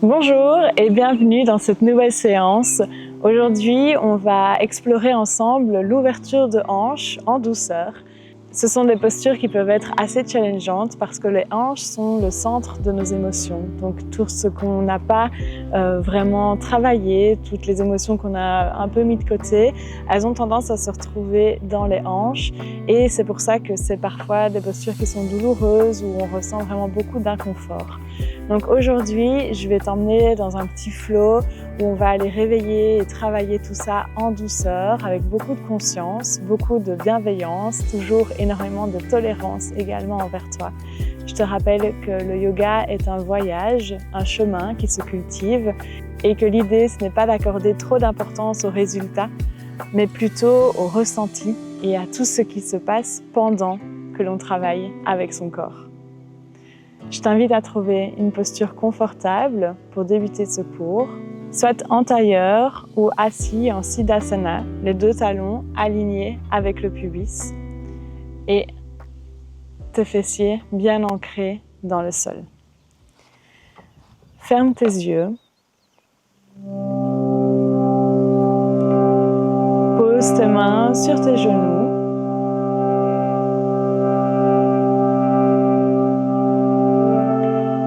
Bonjour et bienvenue dans cette nouvelle séance. Aujourd'hui, on va explorer ensemble l'ouverture de hanches en douceur. Ce sont des postures qui peuvent être assez challengeantes parce que les hanches sont le centre de nos émotions. Donc tout ce qu'on n'a pas vraiment travaillé, toutes les émotions qu'on a un peu mis de côté, elles ont tendance à se retrouver dans les hanches et c'est pour ça que c'est parfois des postures qui sont douloureuses où on ressent vraiment beaucoup d'inconfort. Donc aujourd'hui, je vais t'emmener dans un petit flow où on va aller réveiller et travailler tout ça en douceur, avec beaucoup de conscience, beaucoup de bienveillance, toujours énormément de tolérance également envers toi. Je te rappelle que le yoga est un voyage, un chemin qui se cultive et que l'idée, ce n'est pas d'accorder trop d'importance aux résultats, mais plutôt au ressenti et à tout ce qui se passe pendant que l'on travaille avec son corps. Je t'invite à trouver une posture confortable pour débuter ce cours, soit en tailleur ou assis en Siddhasana, les deux talons alignés avec le pubis et tes fessiers bien ancrés dans le sol. Ferme tes yeux. Pose tes mains sur tes genoux.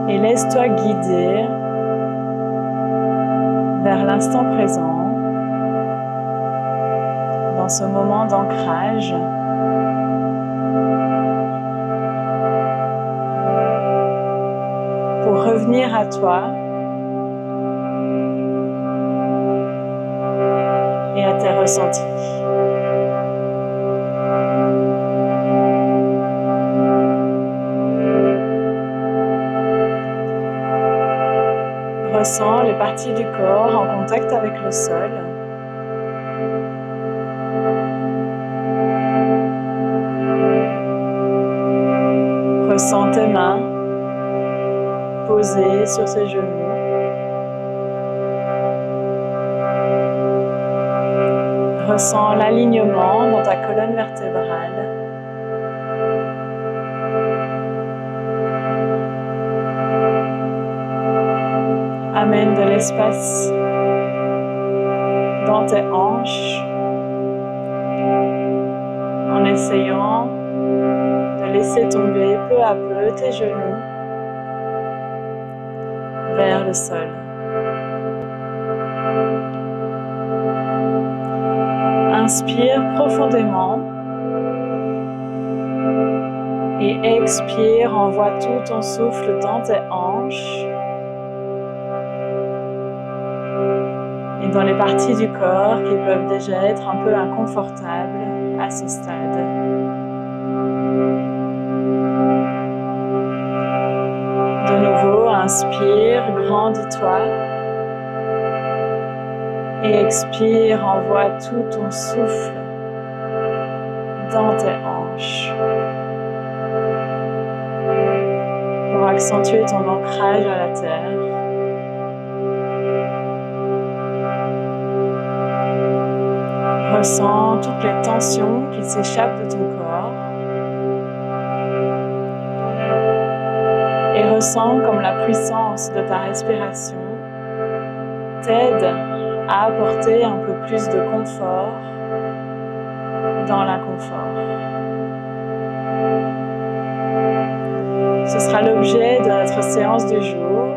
Et laisse-toi guider vers l'instant présent, dans ce moment d'ancrage. Pour revenir à toi et à tes ressentis. Ressens les parties du corps en contact avec le sol. Ressens tes mains posées sur tes genoux. Ressens l'alignement dans ta colonne vertébrale. Amène de l'espace dans tes hanches en essayant de laisser tomber peu à peu tes genoux vers le sol. Inspire profondément et expire, envoie tout ton souffle dans tes hanches et dans les parties du corps qui peuvent déjà être un peu inconfortables à ce stade. De nouveau, inspire, grandis-toi. Et expire, envoie tout ton souffle dans tes hanches pour accentuer ton ancrage à la terre. Ressens toutes les tensions qui s'échappent de ton corps et ressens comme la puissance de ta respiration t'aide à apporter un peu plus de confort dans l'inconfort. Ce sera l'objet de notre séance du jour.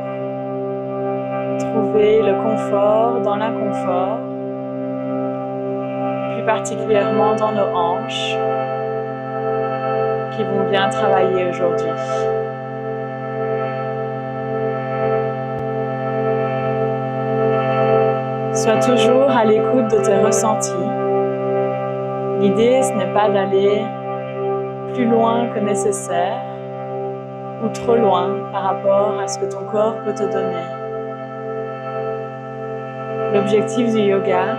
Trouver le confort dans l'inconfort, plus particulièrement dans nos hanches, qui vont bien travailler aujourd'hui. Sois toujours à l'écoute de tes ressentis. L'idée, ce n'est pas d'aller plus loin que nécessaire ou trop loin par rapport à ce que ton corps peut te donner. L'objectif du yoga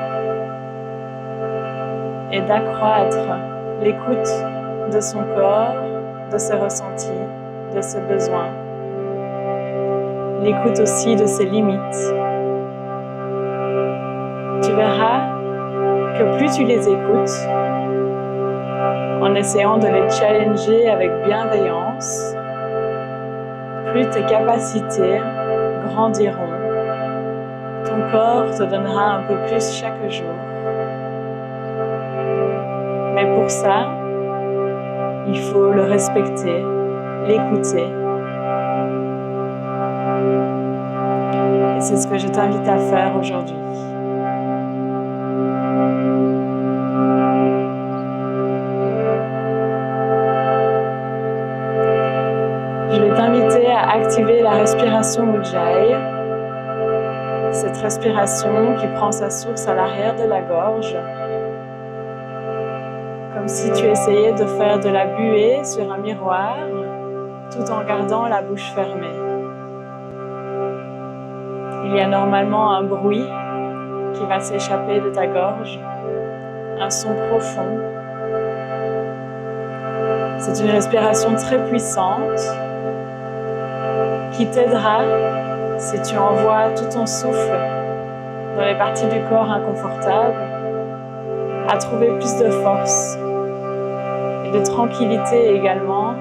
est d'accroître l'écoute de son corps, de ses ressentis, de ses besoins. L'écoute aussi de ses limites. Tu verras que plus tu les écoutes, en essayant de les challenger avec bienveillance, plus tes capacités grandiront Ton corps te donnera un peu plus chaque jour. Mais pour ça, il faut le respecter, l'écouter. Et c'est ce que je t'invite à faire aujourd'hui. Je vais t'inviter à activer la respiration Ujjayi. Cette respiration qui prend sa source à l'arrière de la gorge, comme si tu essayais de faire de la buée sur un miroir, tout en gardant la bouche fermée. Il y a normalement un bruit qui va s'échapper de ta gorge, un son profond. C'est une respiration très puissante qui t'aidera si tu envoies tout ton souffle dans les parties du corps inconfortables à trouver plus de force et de tranquillité également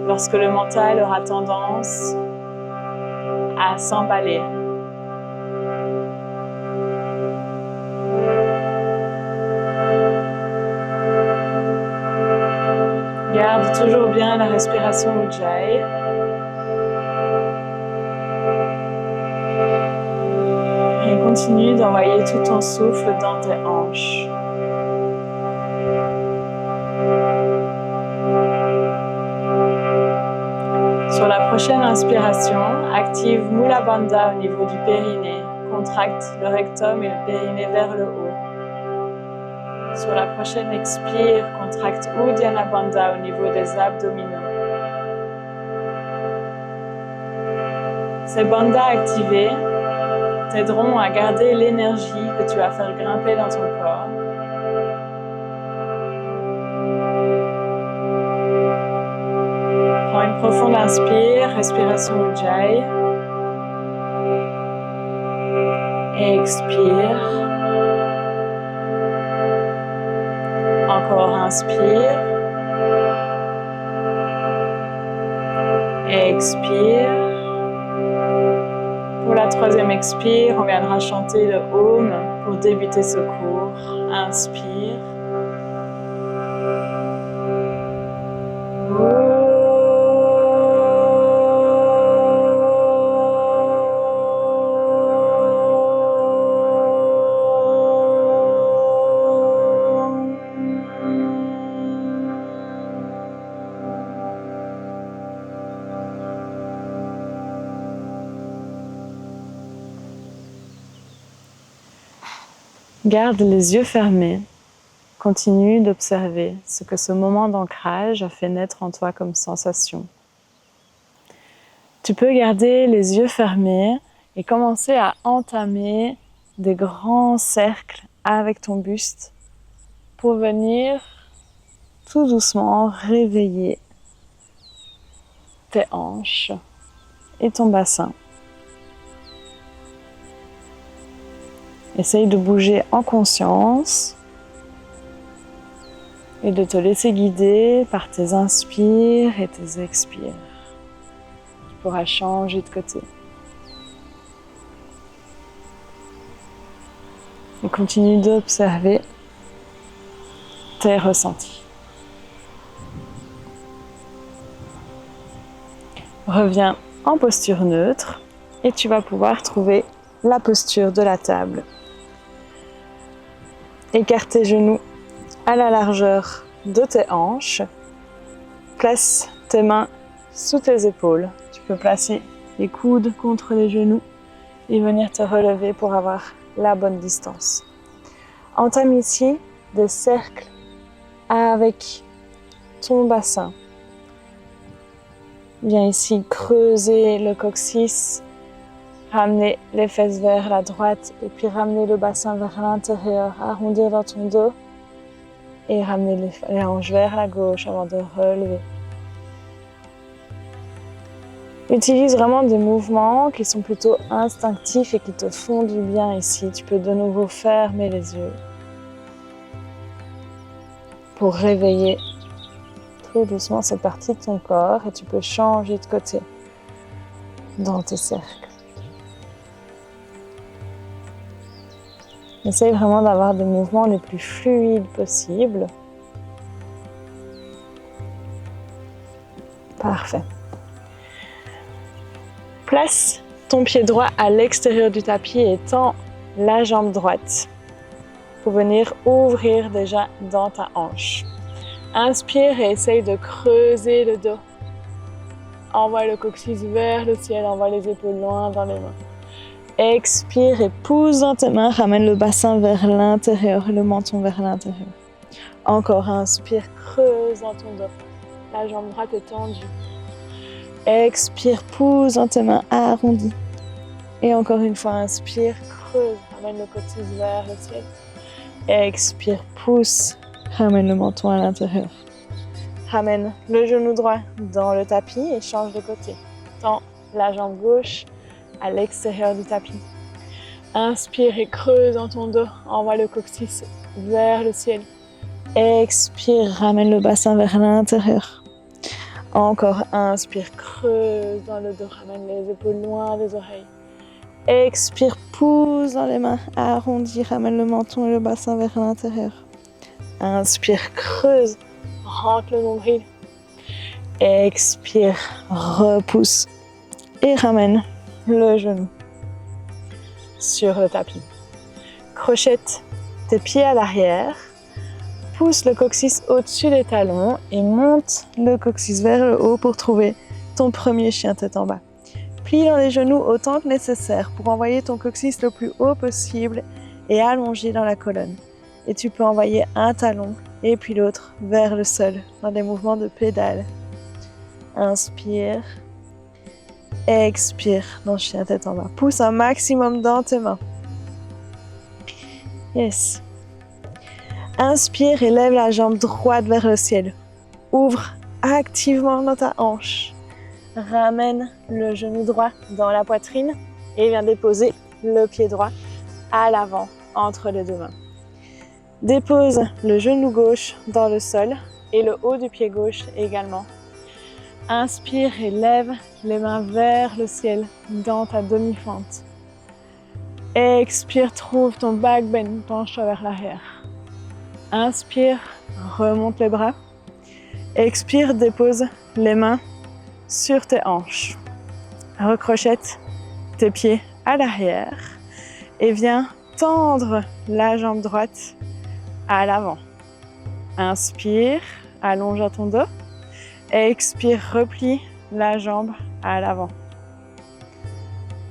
lorsque le mental aura tendance à s'emballer. Garde toujours bien la respiration Ujjayi. Et continue d'envoyer tout ton souffle dans tes hanches. Sur la prochaine inspiration, active Mula Bandha au niveau du périnée. Contracte le rectum et le périnée vers le haut. Sur la prochaine expire, contracte Uddiyana Bandha au niveau des abdominaux. Ces bandhas activés t'aideront à garder l'énergie que tu vas faire grimper dans ton corps. Prends une profonde inspire, respiration Ujjayi. Et expire. Encore inspire. Et expire. Pour la troisième expire, on viendra chanter le Om pour débuter ce cours. Inspire. Garde les yeux fermés. Continue d'observer ce que ce moment d'ancrage a fait naître en toi comme sensation. Tu peux garder les yeux fermés et commencer à entamer des grands cercles avec ton buste pour venir tout doucement réveiller tes hanches et ton bassin. Essaye de bouger en conscience et de te laisser guider par tes inspires et tes expires. Tu pourras changer de côté. Et continue d'observer tes ressentis. Reviens en posture neutre et tu vas pouvoir trouver la posture de la table. Écarte tes genoux à la largeur de tes hanches. Place tes mains sous tes épaules. Tu peux placer les coudes contre les genoux et venir te relever pour avoir la bonne distance. Entame ici des cercles avec ton bassin. Viens ici creuser le coccyx. Ramener les fesses vers la droite et puis ramener le bassin vers l'intérieur, arrondir dans ton dos et ramener les hanches vers la gauche avant de relever. Utilise vraiment des mouvements qui sont plutôt instinctifs et qui te font du bien ici. Tu peux de nouveau fermer les yeux pour réveiller tout doucement cette partie de ton corps et tu peux changer de côté dans tes cercles. Essaye vraiment d'avoir des mouvements les plus fluides possibles. Parfait. Place ton pied droit à l'extérieur du tapis et tends la jambe droite pour venir ouvrir déjà dans ta hanche. Inspire et essaye de creuser le dos. Envoie le coccyx vers le ciel, envoie les épaules loin dans les mains. Expire et pousse dans tes mains, ramène le bassin vers l'intérieur, le menton vers l'intérieur. Encore, inspire, creuse dans ton dos. La jambe droite est tendue. Expire, pousse dans tes mains, arrondis. Et encore une fois, inspire, creuse, ramène le coccyx vers le ciel. Expire, pousse, ramène le menton à l'intérieur. Ramène le genou droit dans le tapis et change de côté. Tends la jambe gauche à l'extérieur du tapis. Inspire et creuse dans ton dos. Envoie le coccyx vers le ciel. Expire, ramène le bassin vers l'intérieur. Encore, inspire, creuse dans le dos. Ramène les épaules loin des oreilles. Expire, pousse dans les mains. Arrondis, ramène le menton et le bassin vers l'intérieur. Inspire, creuse. Rentre le nombril. Expire, repousse et ramène le genou sur le tapis. Crochette tes pieds à l'arrière, pousse le coccyx au-dessus des talons et monte le coccyx vers le haut pour trouver ton premier chien tête en bas. Plie dans les genoux autant que nécessaire pour envoyer ton coccyx le plus haut possible et allongé dans la colonne. Et tu peux envoyer un talon et puis l'autre vers le sol dans des mouvements de pédale. Inspire, expire dans chien tête en bas. Pousse un maximum dans tes mains. Yes. Inspire et lève la jambe droite vers le ciel. Ouvre activement dans ta hanche. Ramène le genou droit dans la poitrine et viens déposer le pied droit à l'avant entre les deux mains. Dépose le genou gauche dans le sol et le haut du pied gauche également. Inspire et lève les mains vers le ciel dans ta demi-fente. Expire, trouve ton back bend, penche-toi vers l'arrière. Inspire, remonte les bras. Expire, dépose les mains sur tes hanches. Recrochette tes pieds à l'arrière et viens tendre la jambe droite à l'avant. Inspire, allonge ton dos. Expire, replie la jambe à l'avant.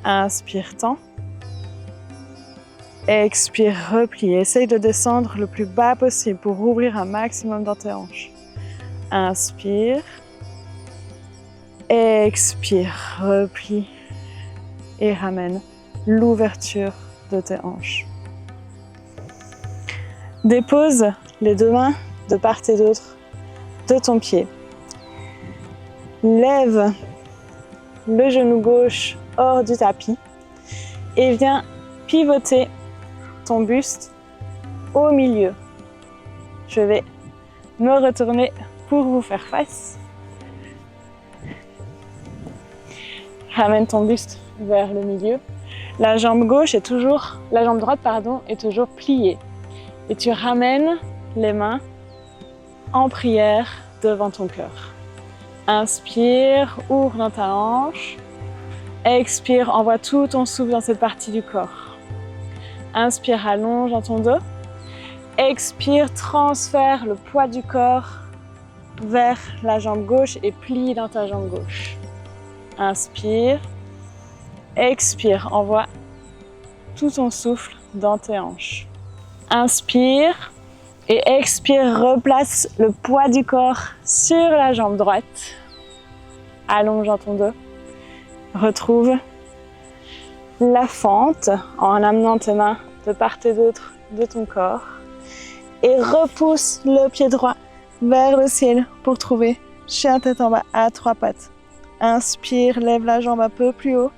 Inspire, tends. Expire, replie. Essaye de descendre le plus bas possible pour ouvrir un maximum dans tes hanches. Inspire. Expire, replie et ramène l'ouverture de tes hanches. Dépose les deux mains de part et d'autre de ton pied. Lève le genou gauche hors du tapis et viens pivoter ton buste au milieu. Je vais me retourner pour vous faire face. Ramène ton buste vers le milieu. La jambe droite est toujours pliée. Et tu ramènes les mains en prière devant ton cœur. Inspire, ouvre dans ta hanche. Expire, envoie tout ton souffle dans cette partie du corps. Inspire, allonge dans ton dos. Expire, transfère le poids du corps vers la jambe gauche et plie dans ta jambe gauche. Inspire. Expire, envoie tout ton souffle dans tes hanches. Inspire et expire, replace le poids du corps sur la jambe droite. Allonge dans ton dos. Retrouve la fente en amenant tes mains de part et d'autre de ton corps. Et repousse le pied droit vers le ciel pour trouver chien tête en bas à trois pattes. Inspire, lève la jambe un peu plus haut.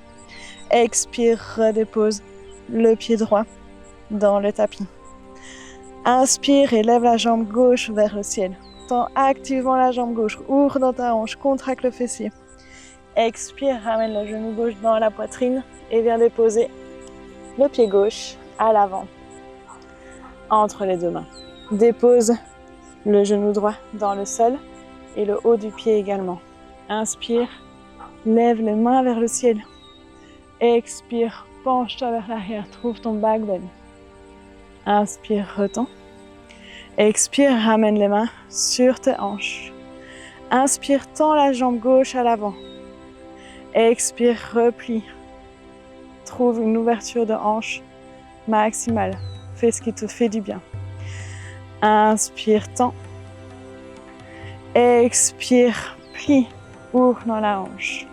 Expire, redépose le pied droit dans le tapis. Inspire et lève la jambe gauche vers le ciel. Tends activement la jambe gauche, ouvre dans ta hanche, contracte le fessier. Expire, ramène le genou gauche dans la poitrine et viens déposer le pied gauche à l'avant. entre les deux mains. Dépose le genou droit dans le sol et le haut du pied également. Inspire, lève les mains vers le ciel. Expire, penche-toi vers l'arrière, trouve ton back bend. Inspire, retends. Expire, ramène les mains sur tes hanches. Inspire, tends la jambe gauche à l'avant. Expire, replie. Trouve une ouverture de hanche maximale. Fais ce qui te fait du bien. Inspire, tends. Expire, plie, ouvre dans la hanche.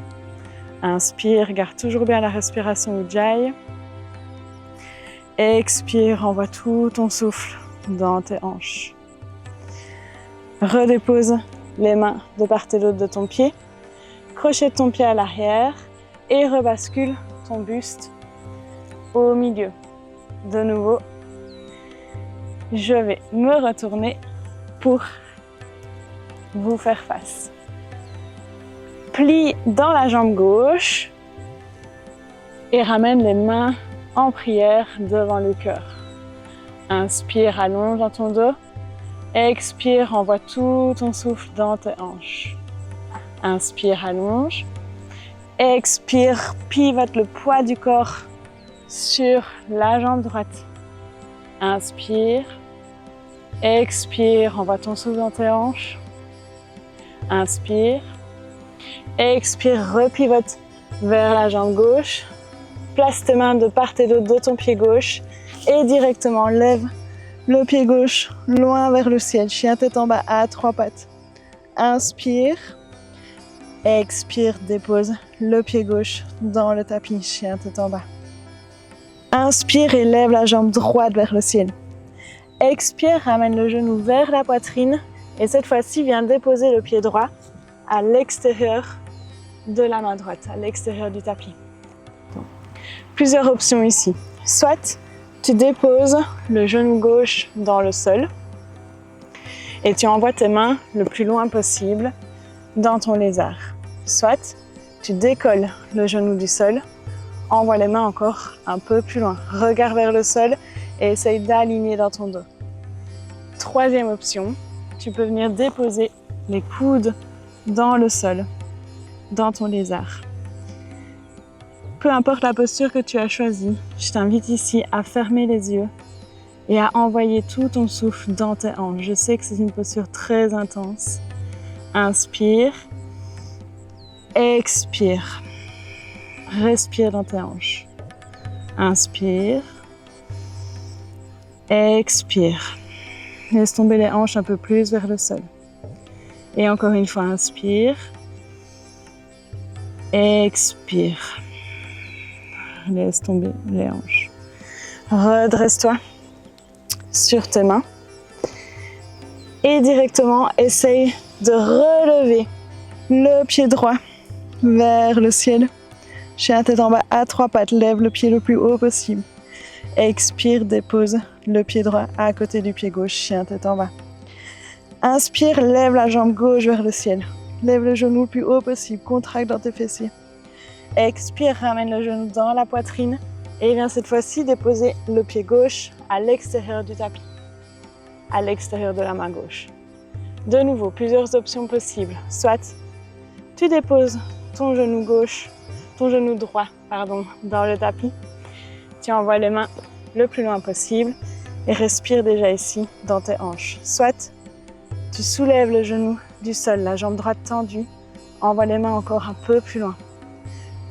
Inspire, garde toujours bien la respiration Ujjayi. Expire, envoie tout ton souffle dans tes hanches. Redépose les mains de part et d'autre de ton pied. Crochet ton pied à l'arrière et rebascule ton buste au milieu. De nouveau, je vais me retourner pour vous faire face. Plie dans la jambe gauche et ramène les mains en prière devant le cœur. Inspire, allonge dans ton dos. Expire, envoie tout ton souffle dans tes hanches. Inspire, allonge. Expire, pivote le poids du corps sur la jambe droite. Inspire. Expire, envoie ton souffle dans tes hanches. Inspire. Expire, repivote vers la jambe gauche. Place tes mains de part et d'autre de ton pied gauche et directement lève le pied gauche loin vers le ciel. Chien tête en bas à 3 pattes. Inspire. Expire, dépose le pied gauche dans le tapis. Chien tête en bas. Inspire et lève la jambe droite vers le ciel. Expire, ramène le genou vers la poitrine et cette fois-ci viens déposer le pied droit à l'extérieur de la main droite, à l'extérieur du tapis. Plusieurs options ici. Soit tu déposes le genou gauche dans le sol et tu envoies tes mains le plus loin possible dans ton lézard. Soit tu décolles le genou du sol, envoie les mains encore un peu plus loin. Regarde vers le sol et essaye d'aligner dans ton dos. Troisième option, tu peux venir déposer les coudes dans le sol, dans ton lézard. Peu importe la posture que tu as choisie, je t'invite ici à fermer les yeux et à envoyer tout ton souffle dans tes hanches. Je sais que c'est une posture très intense. Inspire, expire, respire dans tes hanches. Inspire, expire. Laisse tomber les hanches un peu plus vers le sol. Et encore une fois, inspire, expire. Laisse tomber les hanches. Redresse-toi sur tes mains et directement essaye de relever le pied droit vers le ciel. Chien tête en bas à 3 pattes, lève le pied le plus haut possible. Expire, dépose le pied droit à côté du pied gauche, chien tête en bas. Inspire, lève la jambe gauche vers le ciel. Lève le genou le plus haut possible, contracte dans tes fessiers. Expire, ramène le genou dans la poitrine et viens cette fois-ci déposer le pied gauche à l'extérieur du tapis, à l'extérieur de la main gauche. De nouveau, plusieurs options possibles. Soit tu déposes ton genou droit, dans le tapis. Tu envoies les mains le plus loin possible et respire déjà ici dans tes hanches. Soit tu soulèves le genou du sol, la jambe droite tendue, envoie les mains encore un peu plus loin.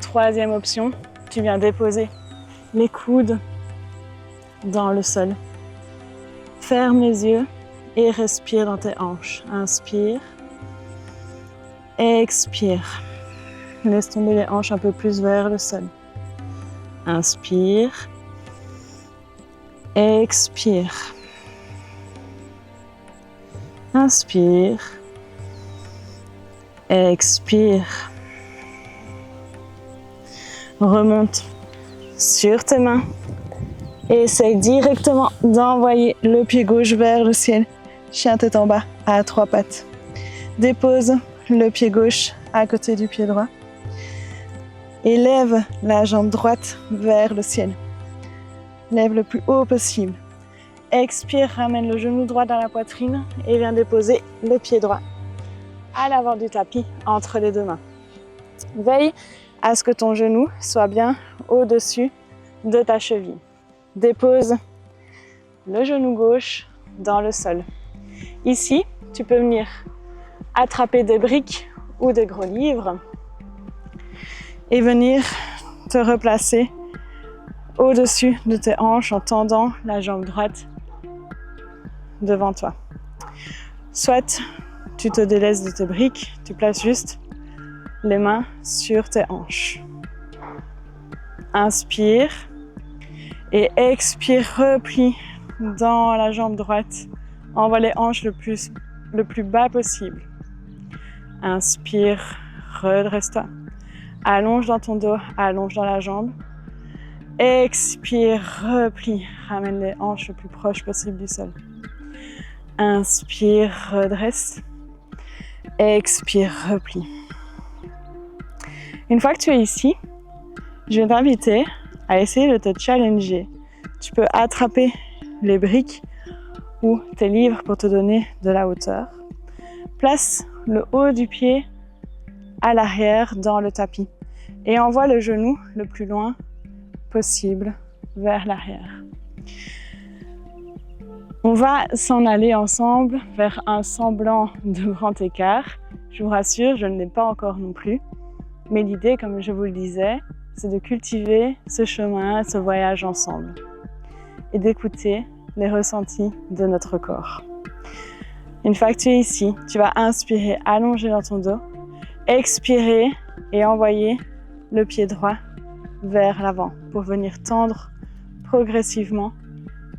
Troisième option, tu viens déposer les coudes dans le sol. Ferme les yeux et respire dans tes hanches. Inspire, expire. Laisse tomber les hanches un peu plus vers le sol. Inspire, expire. Inspire, expire. Remonte sur tes mains et essaye directement d'envoyer le pied gauche vers le ciel. Chien tête en bas à 3 pattes. Dépose le pied gauche à côté du pied droit. Et lève la jambe droite vers le ciel. Lève le plus haut possible. Expire, ramène le genou droit dans la poitrine et viens déposer le pied droit à l'avant du tapis entre les deux mains. Veille à ce que ton genou soit bien au-dessus de ta cheville. Dépose le genou gauche dans le sol. Ici, tu peux venir attraper des briques ou des gros livres et venir te replacer au-dessus de tes hanches en tendant la jambe droite devant toi. Soit tu te délaisses de tes briques, tu places juste les mains sur tes hanches. Inspire et expire, replie dans la jambe droite. Envoie les hanches le plus bas possible. Inspire, redresse-toi. Allonge dans ton dos, allonge dans la jambe. Expire, replie. Ramène les hanches le plus proche possible du sol. Inspire, redresse. Expire, replie. Une fois que tu es ici, je vais t'inviter à essayer de te challenger. Tu peux attraper les briques ou tes livres pour te donner de la hauteur. Place le haut du pied à l'arrière dans le tapis et envoie le genou le plus loin possible vers l'arrière. On va s'en aller ensemble vers un semblant de grand écart. Je vous rassure, je ne l'ai pas encore non plus. Mais l'idée, comme je vous le disais, c'est de cultiver ce chemin, ce voyage ensemble et d'écouter les ressentis de notre corps. Une fois que tu es ici, tu vas inspirer, allonger dans ton dos, expirer et envoyer le pied droit vers l'avant pour venir tendre progressivement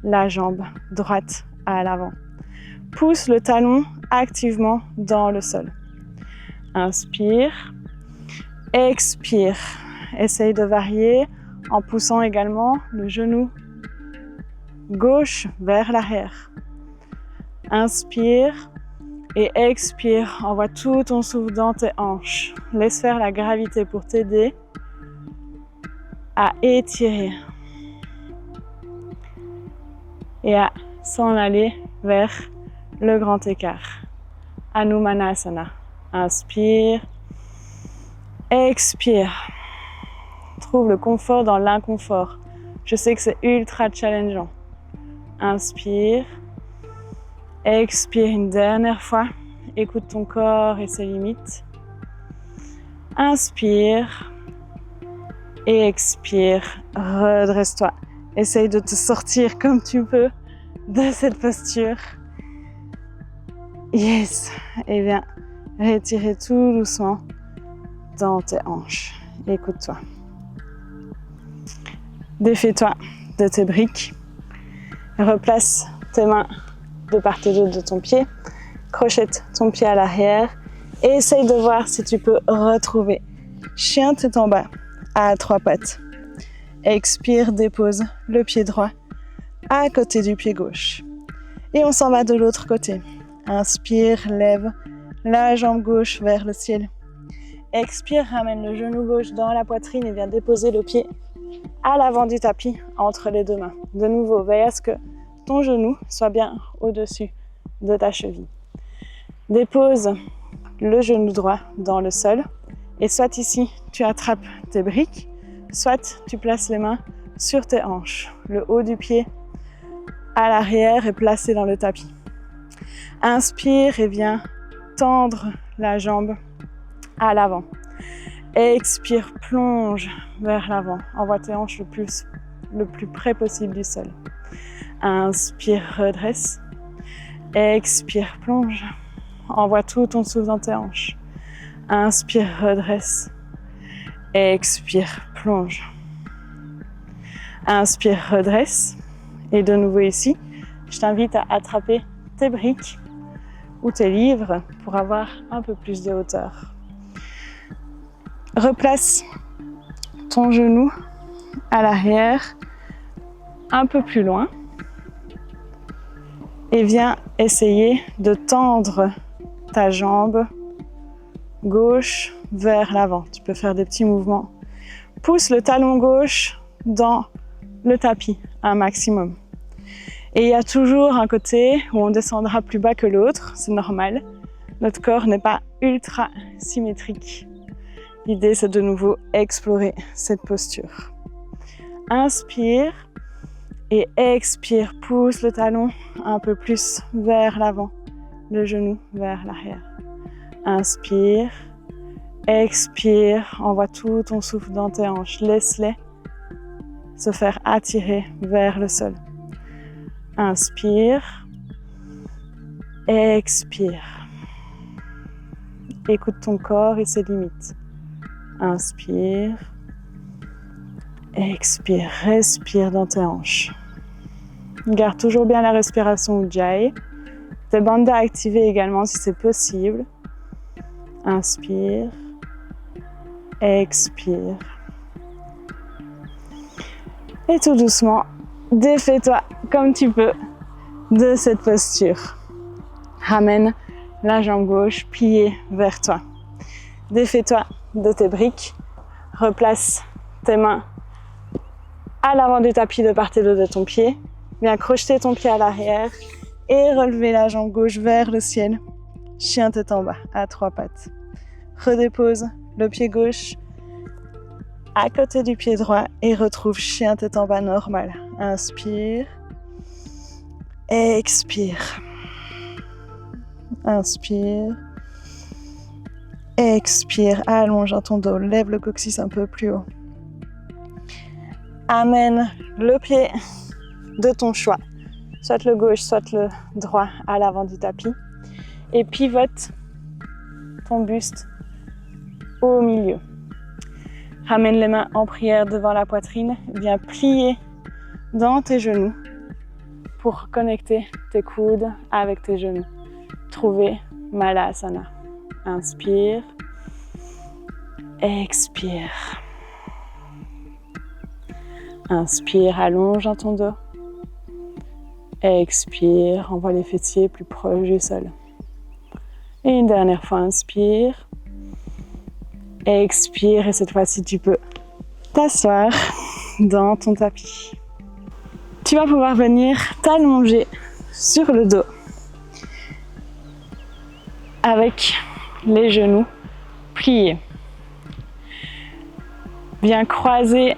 la jambe droite à l'avant. Pousse le talon activement dans le sol. Inspire, expire. Essaye de varier en poussant également le genou gauche vers l'arrière. Inspire et expire. Envoie tout ton souffle dans tes hanches. Laisse faire la gravité pour t'aider à étirer et à s'en aller vers le grand écart. Hanumanasana. Inspire, expire. Trouve le confort dans l'inconfort. Je sais que c'est ultra challengeant. Inspire, expire une dernière fois. Écoute ton corps et ses limites. Inspire et expire. Redresse-toi. Essaye de te sortir comme tu peux de cette posture. Yes. Et viens retirer tout doucement dans tes hanches. Écoute-toi. Défais-toi de tes briques. Replace tes mains de part et d'autre de ton pied. Crochette ton pied à l'arrière et essaye de voir si tu peux retrouver chien tête en bas à trois pattes. Expire, dépose le pied droit à côté du pied gauche. Et on s'en va de l'autre côté. Inspire, lève la jambe gauche vers le ciel. Expire, ramène le genou gauche dans la poitrine et viens déposer le pied à l'avant du tapis entre les deux mains. De nouveau, veille à ce que ton genou soit bien au-dessus de ta cheville. Dépose le genou droit dans le sol et soit ici tu attrapes tes briques, soit tu places les mains sur tes hanches. Le haut du pied à l'arrière est placé dans le tapis. Inspire et viens tendre la jambe à l'avant. Expire, plonge vers l'avant. Envoie tes hanches le plus près possible du sol. Inspire, redresse. Expire, plonge. Envoie tout ton souffle dans tes hanches. Inspire, redresse. Expire, plonge. Inspire, redresse. Et de nouveau ici, je t'invite à attraper tes briques ou tes livres pour avoir un peu plus de hauteur. Replace ton genou à l'arrière, un peu plus loin. Et viens essayer de tendre ta jambe gauche vers l'avant. Tu peux faire des petits mouvements. Pousse le talon gauche dans le tapis un maximum. Et il y a toujours un côté où on descendra plus bas que l'autre, c'est normal. Notre corps n'est pas ultra symétrique. L'idée, c'est de nouveau explorer cette posture. Inspire et expire. Pousse le talon un peu plus vers l'avant, le genou vers l'arrière. Inspire, expire, envoie tout ton souffle dans tes hanches. Laisse-les se faire attirer vers le sol. Inspire, expire. Écoute ton corps et ses limites. Inspire, expire, respire dans tes hanches. Garde toujours bien la respiration Ujjayi. Tes bandhas activés également si c'est possible. Inspire, expire. Et tout doucement, défais-toi comme tu peux de cette posture. Ramène la jambe gauche pliée vers toi. Défais-toi de tes briques. Replace tes mains à l'avant du tapis de part et d'autre de ton pied. Viens crocheter ton pied à l'arrière et relever la jambe gauche vers le ciel. Chien tête en bas, à 3 pattes. Redépose le pied gauche à côté du pied droit et retrouve chien tête en bas normal. Inspire, expire. Inspire, expire. Allonge ton dos, lève le coccyx un peu plus haut. Amène le pied de ton choix, soit le gauche, soit le droit à l'avant du tapis. Et pivote ton buste au milieu. Ramène les mains en prière devant la poitrine. Viens plier dans tes genoux pour connecter tes coudes avec tes genoux. Trouver Malasana. Inspire, expire. Inspire, allonge dans ton dos. Expire, envoie les fessiers plus proches du sol. Et une dernière fois, inspire. Expire et cette fois-ci, tu peux t'asseoir dans ton tapis. Tu vas pouvoir venir t'allonger sur le dos avec les genoux pliés. Viens croiser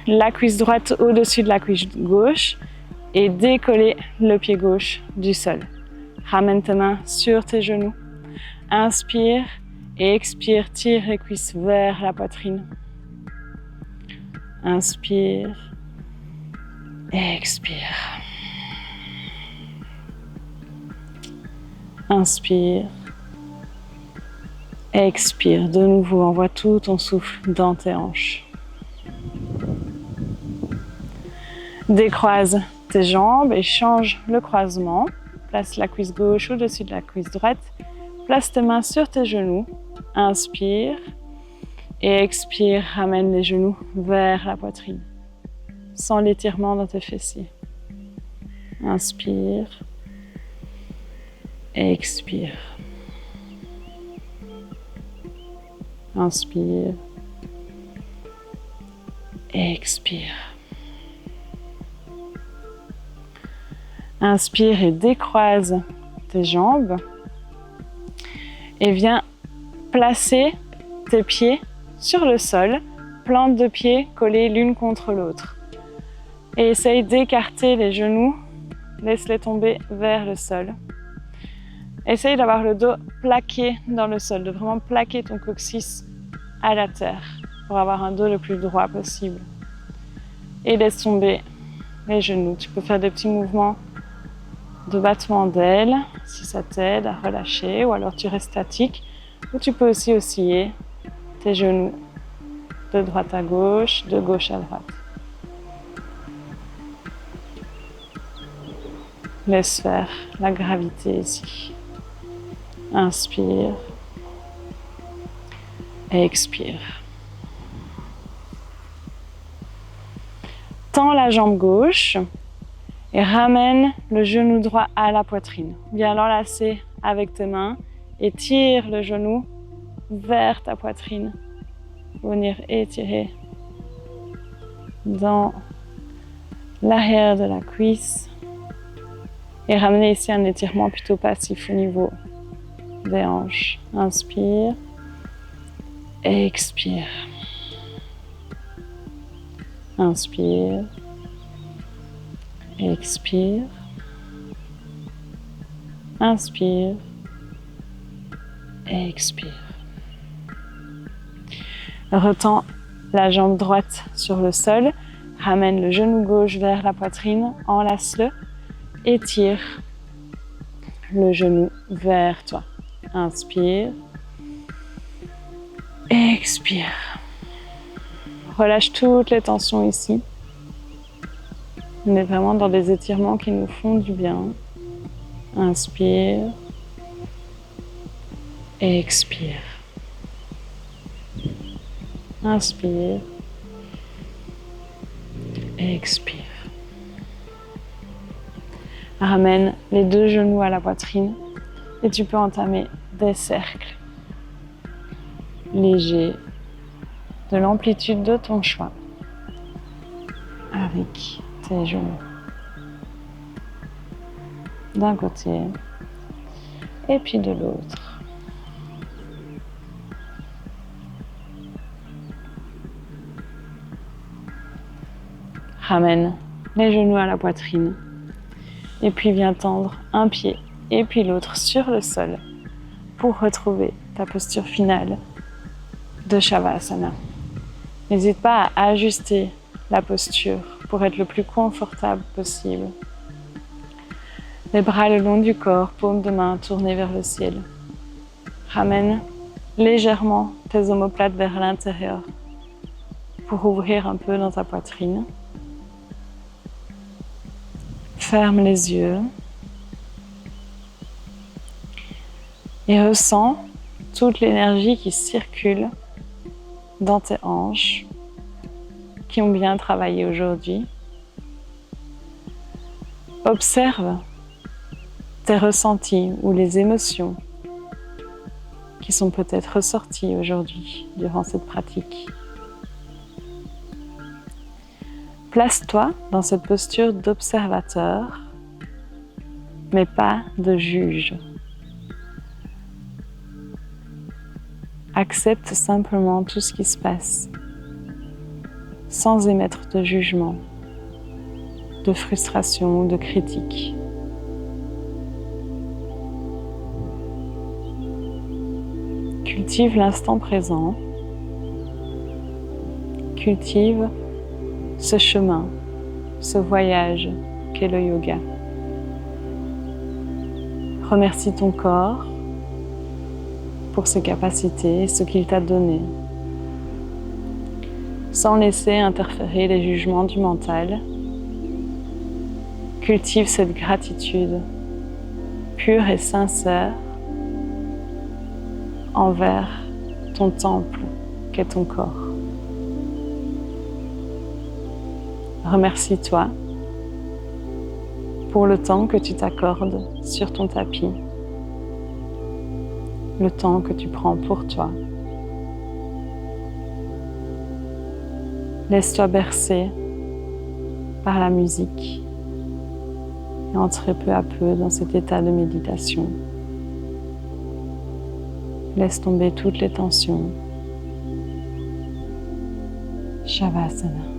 la cuisse droite au-dessus de la cuisse gauche et décoller le pied gauche du sol. Ramène tes mains sur tes genoux. Inspire et expire, tire les cuisses vers la poitrine. Inspire, expire. Inspire, expire. De nouveau, envoie tout ton souffle dans tes hanches. Décroise tes jambes et change le croisement. Place la cuisse gauche au-dessus de la cuisse droite. Place tes mains sur tes genoux. Inspire et expire. Ramène les genoux vers la poitrine. Sans l'étirement dans tes fessiers. Inspire. Expire. Inspire. Expire. Inspire et décroise tes jambes. Et viens placer tes pieds sur le sol, plantes de pieds collées l'une contre l'autre. Et essaye d'écarter les genoux, laisse-les tomber vers le sol. Essaye d'avoir le dos plaqué dans le sol, de vraiment plaquer ton coccyx à la terre pour avoir un dos le plus droit possible. Et laisse tomber les genoux. Tu peux faire des petits mouvements de battement d'ailes, si ça t'aide à relâcher, ou alors tu restes statique, ou tu peux aussi osciller tes genoux de droite à gauche, de gauche à droite. Laisse faire la gravité ici. Inspire, expire. Tends la jambe gauche et ramène le genou droit à la poitrine. Viens l'enlacer avec tes mains et tire le genou vers ta poitrine. Venir étirer dans l'arrière de la cuisse. Et ramenez ici un étirement plutôt passif au niveau des hanches. Inspire, expire. Inspire, expire. Inspire, expire. Retends la jambe droite sur le sol. Ramène le genou gauche vers la poitrine, enlace-le. Étire le genou vers toi. Inspire. Expire. Relâche toutes les tensions ici. On est vraiment dans des étirements qui nous font du bien. Inspire. Expire. Inspire. Expire. Ramène les deux genoux à la poitrine et tu peux entamer des cercles légers de l'amplitude de ton choix avec tes genoux d'un côté et puis de l'autre. Ramène les genoux à la poitrine et puis viens tendre un pied et puis l'autre sur le sol pour retrouver ta posture finale de Shavasana. N'hésite pas à ajuster la posture pour être le plus confortable possible. Les bras le long du corps, paumes de main tournées vers le ciel. Ramène légèrement tes omoplates vers l'intérieur pour ouvrir un peu dans ta poitrine. Ferme les yeux et ressens toute l'énergie qui circule dans tes hanches, qui ont bien travaillé aujourd'hui. Observe tes ressentis ou les émotions qui sont peut-être ressorties aujourd'hui durant cette pratique. Place-toi dans cette posture d'observateur, mais pas de juge. Accepte simplement tout ce qui se passe, sans émettre de jugement, de frustration ou de critique. Cultive l'instant présent. Cultive ce chemin, ce voyage qu'est le yoga. Remercie ton corps pour ses capacités et ce qu'il t'a donné, sans laisser interférer les jugements du mental. Cultive cette gratitude pure et sincère envers ton temple qu'est ton corps. Remercie-toi pour le temps que tu t'accordes sur ton tapis, le temps que tu prends pour toi. Laisse-toi bercer par la musique et entre peu à peu dans cet état de méditation. Laisse tomber toutes les tensions. Shavasana.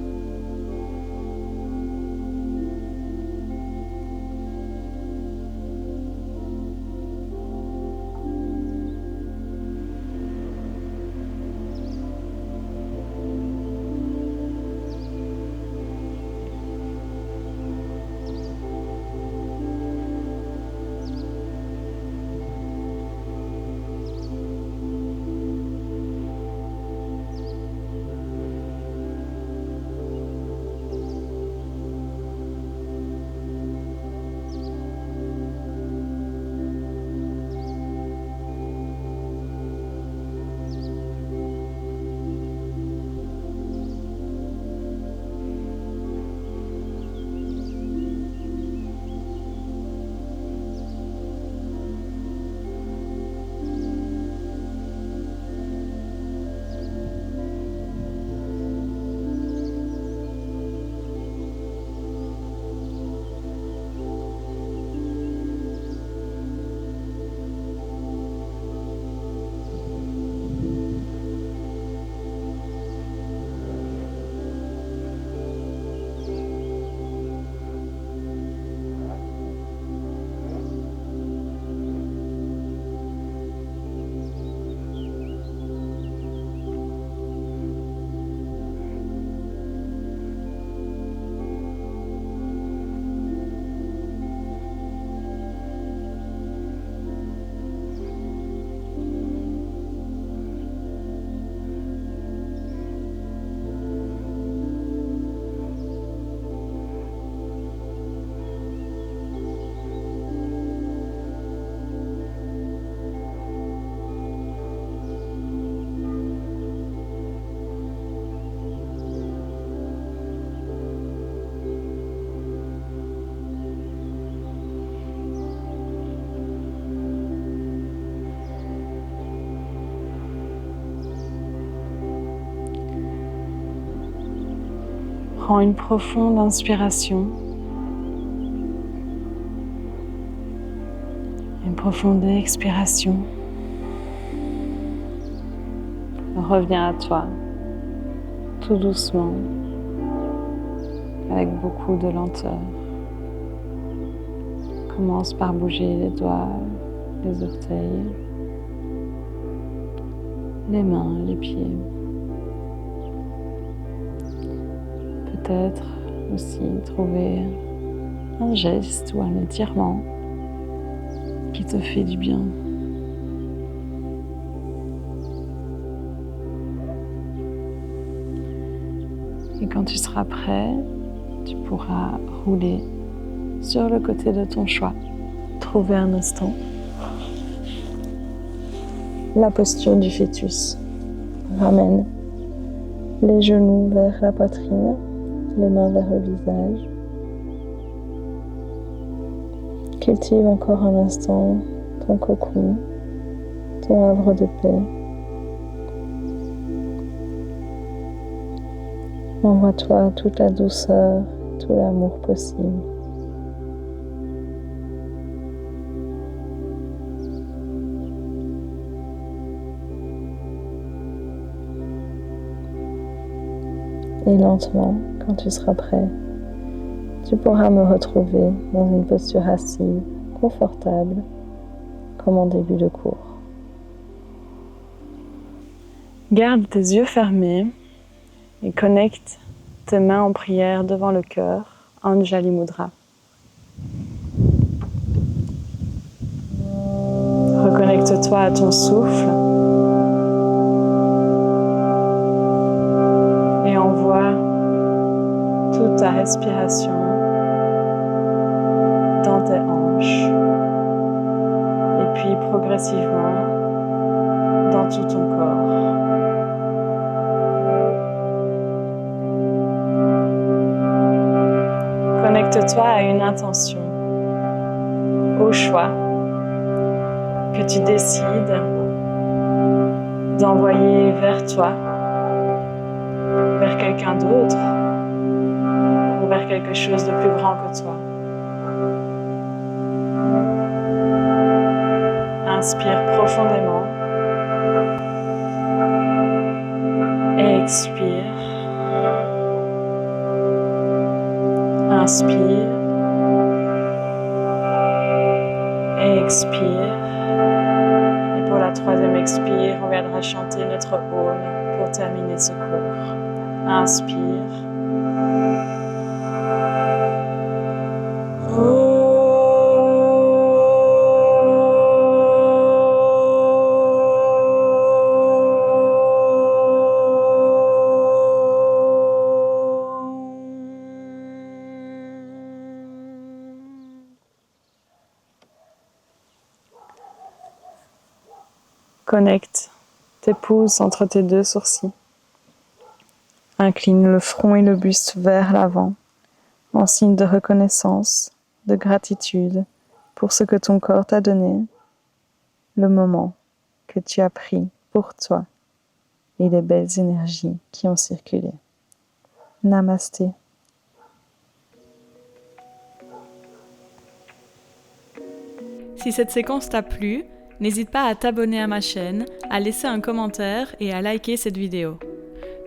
Prends une profonde inspiration. Une profonde expiration. Reviens à toi, tout doucement, avec beaucoup de lenteur. Commence par bouger les doigts, les orteils, les mains, les pieds. Peut-être aussi trouver un geste ou un étirement qui te fait du bien. Et quand tu seras prêt, tu pourras rouler sur le côté de ton choix. Trouver un instant la posture du fœtus. Ramène les genoux vers la poitrine, les mains vers le visage. Cultive encore un instant ton cocon, ton havre de paix. Envoie-toi toute la douceur, tout l'amour possible. Et lentement, quand tu seras prêt, tu pourras me retrouver dans une posture assise, confortable, comme en début de cours. Garde tes yeux fermés et connecte tes mains en prière devant le cœur, Anjali Mudra. Reconnecte-toi à ton souffle et envoie toute ta respiration dans tes hanches et puis progressivement dans tout ton corps. Connecte-toi à une intention, au choix que tu décides d'envoyer vers toi, vers quelqu'un d'autre ou vers quelque chose de plus grand que toi. Inspire profondément et expire. Inspire et expire. Et pour la troisième expire, on viendra chanter notre hymne pour terminer ce cours. Inspire. Connecte tes pouces entre tes deux sourcils. Incline le front et le buste vers l'avant, en signe de reconnaissance, de gratitude pour ce que ton corps t'a donné, le moment que tu as pris pour toi et les belles énergies qui ont circulé. Namasté. Si cette séquence t'a plu, n'hésite pas à t'abonner à ma chaîne, à laisser un commentaire et à liker cette vidéo.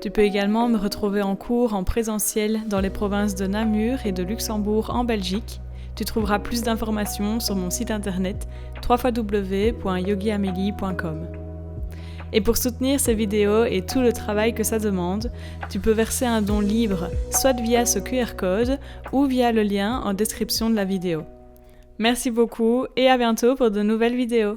Tu peux également me retrouver en cours en présentiel dans les provinces de Namur et de Luxembourg en Belgique. Tu trouveras plus d'informations sur mon site internet www.yogiamelie.com. Et pour soutenir ces vidéos et tout le travail que ça demande, tu peux verser un don libre, soit via ce QR code ou via le lien en description de la vidéo. Merci beaucoup et à bientôt pour de nouvelles vidéos.